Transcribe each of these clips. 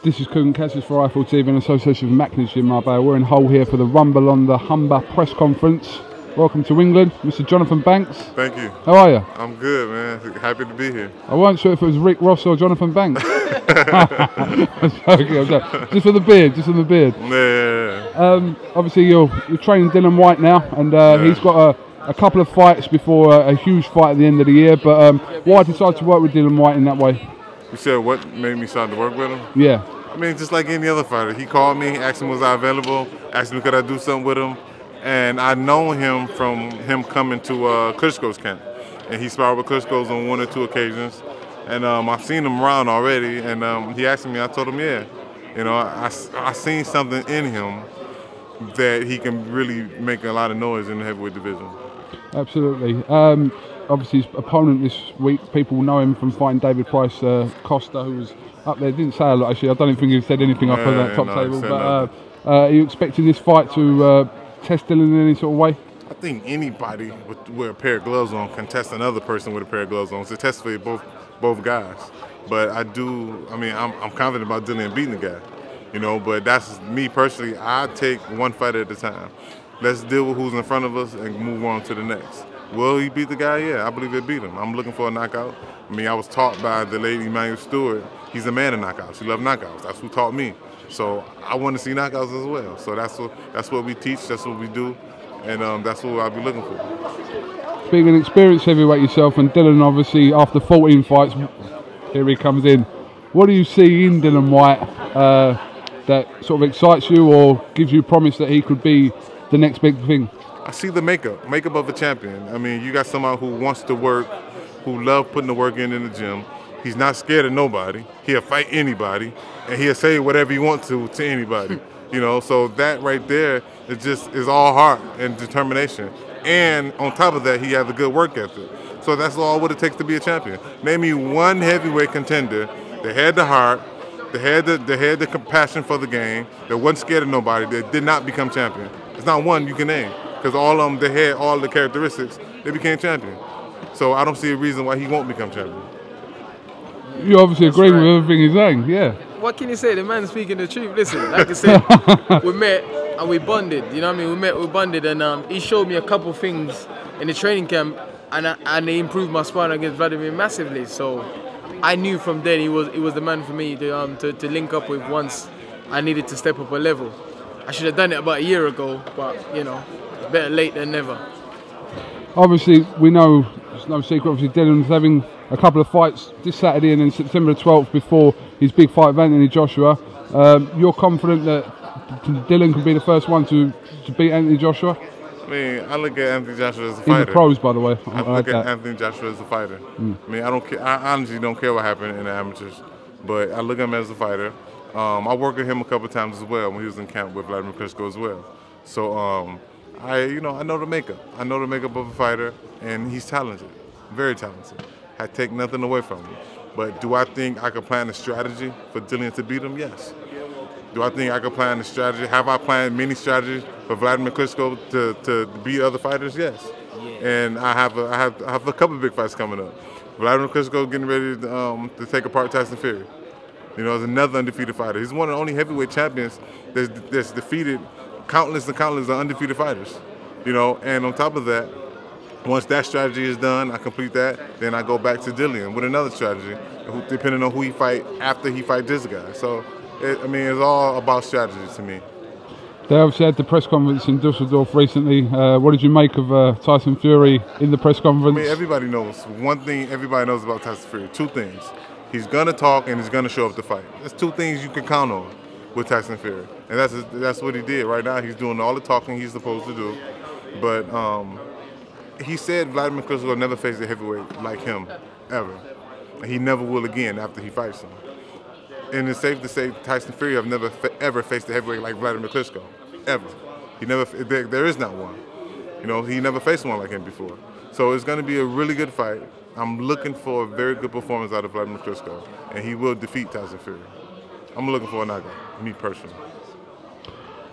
This is KUGAN CASSIUS for Rifle TV in association with Macklin in Marbella. We're in Hull here for the Rumble on the Humber press conference. Welcome to England, Mr. Jonathan Banks. Thank you. How are you? I'm good, man. Happy to be here. I wasn't sure if it was Rick Ross or Jonathan Banks. I'm joking. Just for the beard, just for the beard. Yeah. Obviously, you're training Dillian Whyte now, and he's got a couple of fights before a huge fight at the end of the year. But why decide to work with Dillian Whyte in that way? You said what made me decide to work with him? Yeah. I mean, just like any other fighter. He called me, asked me was I available, asked me could I do something with him. And I know him from him coming to Klitschko's camp. And he sparred with Klitschko's on 1 or 2 occasions. And I've seen him around already. And he asked me, I told him, yeah. You know, I seen something in him that he can really make a lot of noise in the heavyweight division. Absolutely. Obviously, his opponent this week, people know him from fighting David Price Costa, who was up there. Didn't say a lot, actually. I don't even think he said anything up on that top table. But are you expecting this fight to test Dillian in any sort of way? I think anybody with a pair of gloves on can test another person with a pair of gloves on. It's a test for both guys. But I'm confident about Dillian beating the guy. You know, but that's me personally. I take one fight at a time. Let's deal with who's in front of us and move on to the next. Will he beat the guy? Yeah, I believe he'll beat him. I'm looking for a knockout. I mean, I was taught by the lady Emmanuel Stewart. He's a man of knockouts. He loves knockouts. That's who taught me. So I want to see knockouts as well. So that's what we teach. That's what we do, and that's what I'll be looking for. Being an experienced heavyweight yourself, and Dillian obviously after 14 fights, here he comes in. What do you see in Dillian Whyte that sort of excites you or gives you promise that he could be the next big thing? I see the makeup of a champion. I mean, you got somebody who wants to work, who loves putting the work in the gym. He's not scared of nobody. He'll fight anybody, and he'll say whatever he wants to anybody. You know, so that right there is all heart and determination. And on top of that, he has a good work ethic. So that's all what it takes to be a champion. Name me one heavyweight contender that had the heart, that had the compassion for the game, that wasn't scared of nobody, that did not become champion. There's not one you can name. Because all of them, they had all the characteristics, they became champion. So I don't see a reason why he won't become champion. You obviously agree with everything he's saying, yeah. What can you say? The man's speaking the truth. Listen, like I said, we met and we bonded. You know what I mean? We bonded, and he showed me a couple things in the training camp, and he improved my sparring against Vladimir massively. So I knew from then he was the man for me to link up with once I needed to step up a level. I should have done it about a year ago, but you know. Better late than never. Obviously, we know, it's no secret, obviously Dillian's having a couple of fights this Saturday and then September the 12th before his big fight with Anthony Joshua. You're confident that Dillian can be the first one to beat Anthony Joshua? I mean, I look at Anthony Joshua as a fighter. In the pros, by the way. I look at Anthony Joshua as a fighter. I mean, I honestly don't care what happened in the amateurs, but I look at him as a fighter. I worked with him a couple of times as well when he was in camp with Vladimir Klitschko as well. So, I know the makeup. I know the makeup of a fighter, and he's talented, very talented. I take nothing away from him. But do I think I can plan a strategy for Dillian to beat him? Yes. Do I think I can plan a strategy? Have I planned many strategies for Vladimir Klitschko to beat other fighters? Yes. And I have a couple of big fights coming up. Vladimir Klitschko getting ready to take apart Tyson Fury. You know, as another undefeated fighter. He's one of the only heavyweight champions that's defeated countless and countless of undefeated fighters, you know, and on top of that, once that strategy is done, I complete that, then I go back to Dillian with another strategy, depending on who he fight after he fight this guy. So, it's all about strategy to me. They obviously had the press conference in Dusseldorf recently. What did you make of Tyson Fury in the press conference? I mean, everybody knows. One thing everybody knows about Tyson Fury, 2 things. He's gonna talk and he's gonna show up to fight. There's 2 things you can count on with Tyson Fury, and that's what he did. Right now, he's doing all the talking he's supposed to do. But he said Vladimir Klitschko will never face a heavyweight like him, ever. And he never will again after he fights him. And it's safe to say Tyson Fury have never ever faced a heavyweight like Vladimir Klitschko, ever. There is not one. You know, he never faced one like him before. So it's going to be a really good fight. I'm looking for a very good performance out of Vladimir Klitschko, and he will defeat Tyson Fury. I'm looking for a knockout, me personally.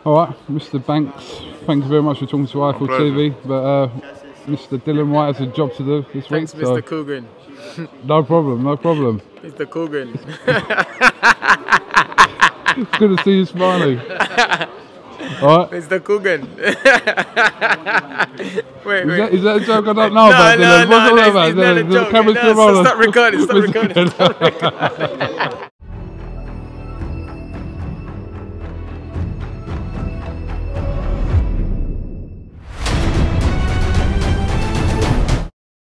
All right, Mr. Banks, thank you very much for talking to Rifle TV. But Mr. Dillian Whyte has a job to do this week. Thanks, Mr. KUGAN. No problem, no problem. Mr. KUGAN. It's good to see you smiling. All right. Mr. KUGAN. wait. Is that a joke I don't know about? No, it's not a joke. The camera's still rolling. Stop recording.